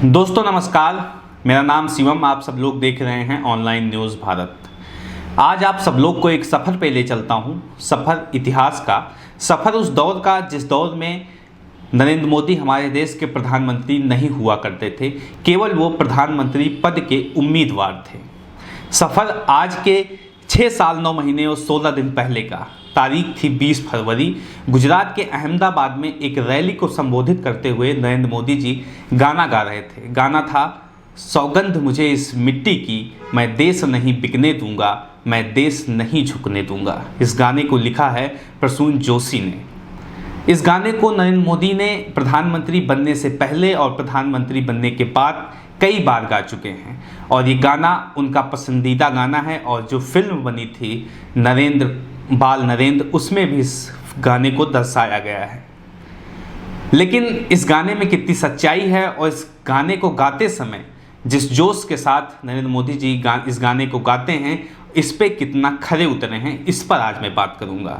दोस्तों नमस्कार, मेरा नाम शिवम। आप सब लोग देख रहे हैं ऑनलाइन न्यूज़ भारत। आज आप सब लोग को एक सफ़र पे ले चलता हूं, सफ़र इतिहास का, सफ़र उस दौर का जिस दौर में नरेंद्र मोदी हमारे देश के प्रधानमंत्री नहीं हुआ करते थे, केवल वो प्रधानमंत्री पद के उम्मीदवार थे। सफ़र आज के 6 साल 9 महीने और 16 दिन पहले का। तारीख थी 20 फरवरी। गुजरात के अहमदाबाद में एक रैली को संबोधित करते हुए नरेंद्र मोदी जी गाना गा रहे थे। गाना था, सौगंध मुझे इस मिट्टी की, मैं देश नहीं बिकने दूंगा, मैं देश नहीं झुकने दूंगा। इस गाने को लिखा है प्रसून जोशी ने। इस गाने को नरेंद्र मोदी ने प्रधानमंत्री बनने से पहले और प्रधानमंत्री बनने के बाद कई बार गा चुके हैं और ये गाना उनका पसंदीदा गाना है। और जो फिल्म बनी थी नरेंद्र, उसमें भी इस गाने को दर्शाया गया है। लेकिन इस गाने में कितनी सच्चाई है और इस गाने को गाते समय जिस जोश के साथ नरेंद्र मोदी जी इस गाने को गाते हैं, इस पे कितना खरे उतरे हैं, इस पर आज मैं बात करूंगा।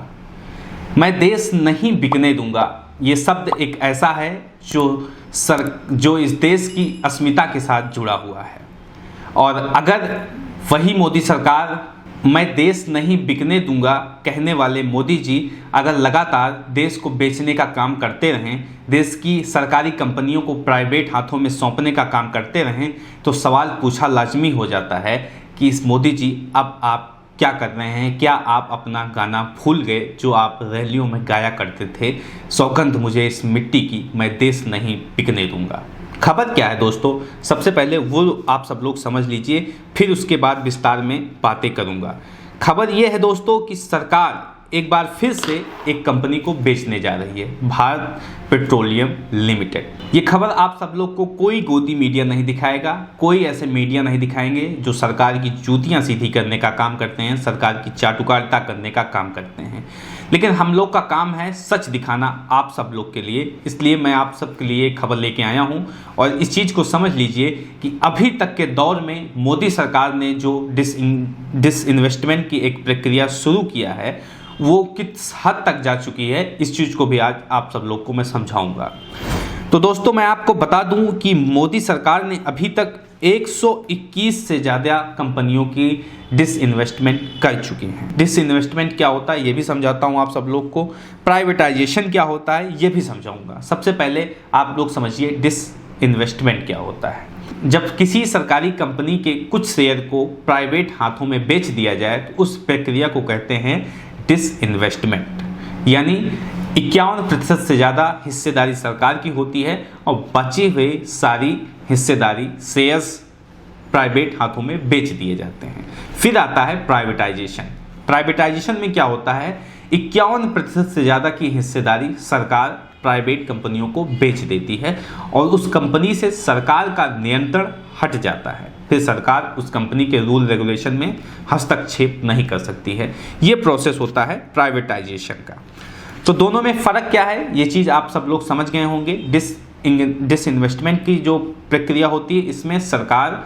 मैं देश नहीं बिकने दूंगा, ये शब्द एक ऐसा है जो इस देश की अस्मिता के साथ जुड़ा हुआ है। और अगर वही मोदी सरकार मैं देश नहीं बिकने दूंगा कहने वाले मोदी जी अगर लगातार देश को बेचने का काम करते रहें, देश की सरकारी कंपनियों को प्राइवेट हाथों में सौंपने का काम करते रहें, तो सवाल पूछा लाजमी हो जाता है कि इस मोदी जी अब आप क्या कर रहे हैं? क्या आप अपना गाना भूल गए जो आप रैलियों में गाया करते थे, सौगंध मुझे इस मिट्टी की, मैं देश नहीं बिकने दूंगा। खबर क्या है दोस्तों, सबसे पहले वो आप सब लोग समझ लीजिए, फिर उसके बाद विस्तार में बातें करूंगा। खबर ये है दोस्तों कि सरकार एक बार फिर से एक कंपनी को बेचने जा रही है, भारत पेट्रोलियम लिमिटेड। ये खबर आप सब लोग को कोई गोदी मीडिया नहीं दिखाएगा, कोई ऐसे मीडिया नहीं दिखाएंगे जो सरकार की जूतियां सीधी करने का काम करते हैं, सरकार की चाटुकारिता करने का काम करते हैं। लेकिन हम लोग का काम है सच दिखाना आप सब लोग के लिए, इसलिए मैं आप सब के लिए खबर लेके आया हूं। और इस चीज़ को समझ लीजिए कि अभी तक के दौर में मोदी सरकार ने जो डिसइन्वेस्टमेंट की एक प्रक्रिया शुरू किया है, वो किस हद तक जा चुकी है, इस चीज़ को भी आज आप सब लोग को मैं समझाऊंगा। तो दोस्तों मैं आपको बता दूं कि मोदी सरकार ने अभी तक 121 से ज़्यादा कंपनियों की डिसइन्वेस्टमेंट कर चुकी हैं। डिसइन्वेस्टमेंट क्या होता है ये भी समझाता हूं आप सब लोग को, प्राइवेटाइजेशन क्या होता है ये भी समझाऊंगा। सबसे पहले आप लोग समझिए डिसइन्वेस्टमेंट क्या होता है। जब किसी सरकारी कंपनी के कुछ शेयर को प्राइवेट हाथों में बेच दिया जाए तो उस प्रक्रिया को कहते हैं डिसइन्वेस्टमेंट। यानी 51% से ज़्यादा हिस्सेदारी सरकार की होती है और बचे हुए सारी हिस्सेदारी शेयर्स प्राइवेट हाथों में बेच दिए जाते हैं। फिर आता है प्राइवेटाइजेशन। प्राइवेटाइजेशन में क्या होता है, 51% से ज़्यादा की हिस्सेदारी सरकार प्राइवेट कंपनियों को बेच देती है और उस कंपनी से सरकार का नियंत्रण हट जाता है। फिर सरकार उस कंपनी के रूल रेगुलेशन में हस्तक्षेप नहीं कर सकती है। ये प्रोसेस होता है प्राइवेटाइजेशन का। तो दोनों में फ़र्क क्या है ये चीज़ आप सब लोग समझ गए होंगे। डिसइन्वेस्टमेंट की जो प्रक्रिया होती है, इसमें सरकार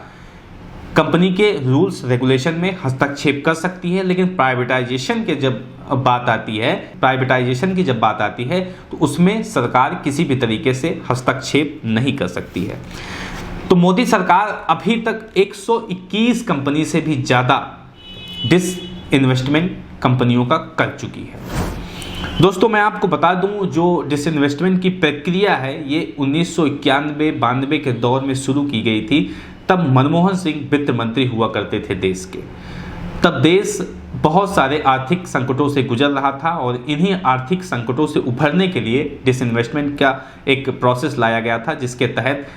कंपनी के रूल्स रेगुलेशन में हस्तक्षेप कर सकती है, लेकिन प्राइवेटाइजेशन की जब बात आती है तो उसमें सरकार किसी भी तरीके से हस्तक्षेप नहीं कर सकती है। तो मोदी सरकार अभी तक 121 कंपनी से भी ज़्यादा डिसइन्वेस्टमेंट कंपनियों का कर चुकी है। दोस्तों मैं आपको बता दूं, जो डिसइन्वेस्टमेंट की प्रक्रिया है ये 1991-92 के दौर में शुरू की गई थी। तब मनमोहन सिंह वित्त मंत्री हुआ करते थे देश के। तब देश बहुत सारे आर्थिक संकटों से गुजर रहा था और इन्हीं आर्थिक संकटों से उभरने के लिए डिसइन्वेस्टमेंट का एक प्रोसेस लाया गया था, जिसके तहत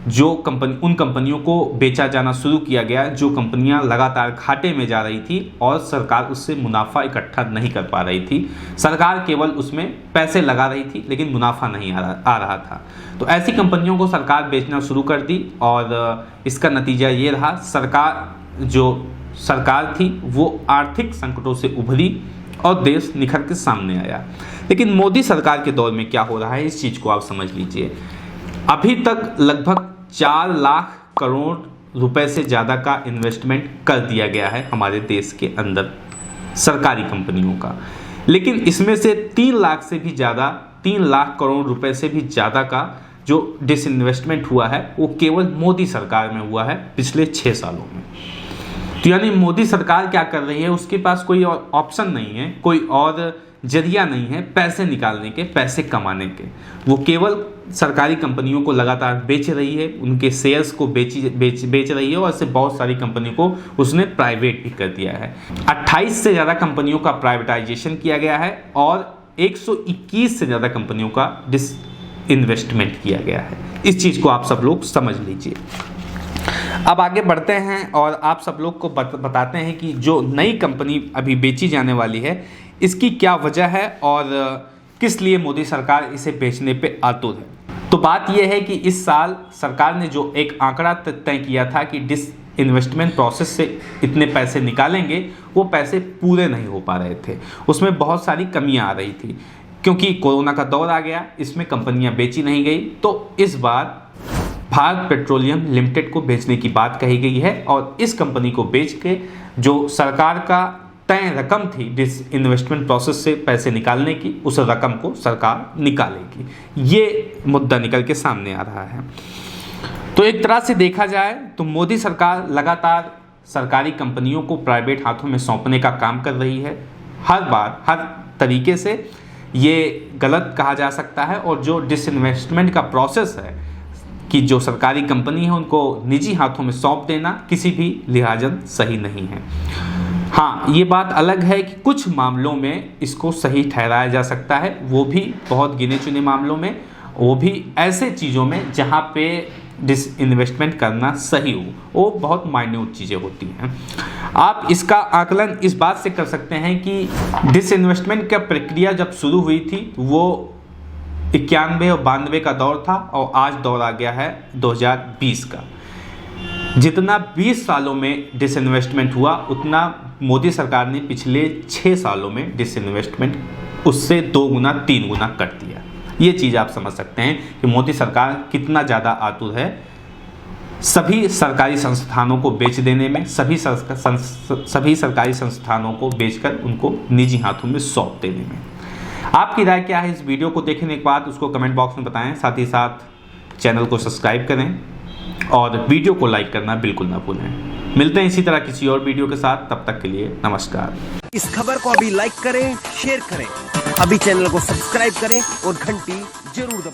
उन कंपनियों को बेचा जाना शुरू किया गया जो कंपनियां लगातार घाटे में जा रही थी और सरकार उससे मुनाफा इकट्ठा नहीं कर पा रही थी। सरकार केवल उसमें पैसे लगा रही थी लेकिन मुनाफा नहीं आ रहा था। तो ऐसी कंपनियों को सरकार बेचना शुरू कर दी और इसका नतीजा ये रहा, सरकार थी वो आर्थिक संकटों से उभरी और देश निखर के सामने आया। लेकिन मोदी सरकार के दौर में क्या हो रहा है इस चीज़ को आप समझ लीजिए। अभी तक लगभग 4 लाख करोड़ रुपए से ज़्यादा का इन्वेस्टमेंट कर दिया गया है हमारे देश के अंदर सरकारी कंपनियों का। लेकिन इसमें से 3 लाख करोड़ रुपए से भी ज़्यादा का जो डिसइन्वेस्टमेंट हुआ है वो केवल मोदी सरकार में हुआ है पिछले 6 सालों में। तो यानी मोदी सरकार क्या कर रही है, उसके पास कोई और ऑप्शन नहीं है, कोई और जरिया नहीं है पैसे निकालने के, पैसे कमाने के। वो केवल सरकारी कंपनियों को लगातार बेच रही है, उनके शेयर्स को बेच रही है और ऐसे बहुत सारी कंपनियों को उसने प्राइवेट भी कर दिया है। 28 से ज़्यादा कंपनियों का प्राइवेटाइजेशन किया गया है और 121 से ज़्यादा कंपनियों का डिसइन्वेस्टमेंट किया गया है। इस चीज़ को आप सब लोग समझ लीजिए। अब आगे बढ़ते हैं और आप सब लोग को बताते हैं कि जो नई कंपनी अभी बेची जाने वाली है इसकी क्या वजह है और किस लिए मोदी सरकार इसे बेचने पे आतुर है। तो बात यह है कि इस साल सरकार ने जो एक आंकड़ा तय किया था कि डिसइन्वेस्टमेंट प्रोसेस से इतने पैसे निकालेंगे, वो पैसे पूरे नहीं हो पा रहे थे, उसमें बहुत सारी कमियां आ रही थी क्योंकि कोरोना का दौर आ गया, इसमें कंपनियां बेची नहीं गई। तो इस बार भारत पेट्रोलियम लिमिटेड को बेचने की बात कही गई है और इस कंपनी को बेच के जो सरकार का तय रकम थी डिसइन्वेस्टमेंट प्रोसेस से पैसे निकालने की, उस रकम को सरकार निकालेगी। ये मुद्दा निकल के सामने आ रहा है। तो एक तरह से देखा जाए तो मोदी सरकार लगातार सरकारी कंपनियों को प्राइवेट हाथों में सौंपने का काम कर रही है। हर बार हर तरीके से ये गलत कहा जा सकता है और जो डिसइन्वेस्टमेंट का प्रोसेस है कि जो सरकारी कंपनी है उनको निजी हाथों में सौंप देना किसी भी लिहाजन सही नहीं है। हाँ, ये बात अलग है कि कुछ मामलों में इसको सही ठहराया जा सकता है, वो भी बहुत गिने चुने मामलों में, वो भी ऐसे चीज़ों में जहाँ पे डिसइन्वेस्टमेंट करना सही हो, वो बहुत माइन्यूट चीज़ें होती हैं। आप इसका आकलन इस बात से कर सकते हैं कि डिसइन्वेस्टमेंट का प्रक्रिया जब शुरू हुई थी वो 91 और 92 का दौर था और आज दौर आ गया है 2020 का। जितना 20 सालों में डिसइन्वेस्टमेंट हुआ उतना मोदी सरकार ने पिछले 6 सालों में डिसइन्वेस्टमेंट उससे 2 गुना 3 गुना कर दिया। ये चीज़ आप समझ सकते हैं कि मोदी सरकार कितना ज़्यादा आतुर है सभी सरकारी संस्थानों को बेच देने में, सभी सरकारी संस्थानों को बेचकर उनको निजी हाथों में सौंप देने में। आपकी राय क्या है इस वीडियो को देखने के बाद, उसको कमेंट बॉक्स में बताएं। साथ ही साथ चैनल को सब्सक्राइब करें और वीडियो को लाइक करना बिल्कुल ना भूलें। मिलते हैं इसी तरह किसी और वीडियो के साथ, तब तक के लिए नमस्कार। इस खबर को अभी लाइक करें, शेयर करें, अभी चैनल को सब्सक्राइब करें और घंटी जरूर दबाएं।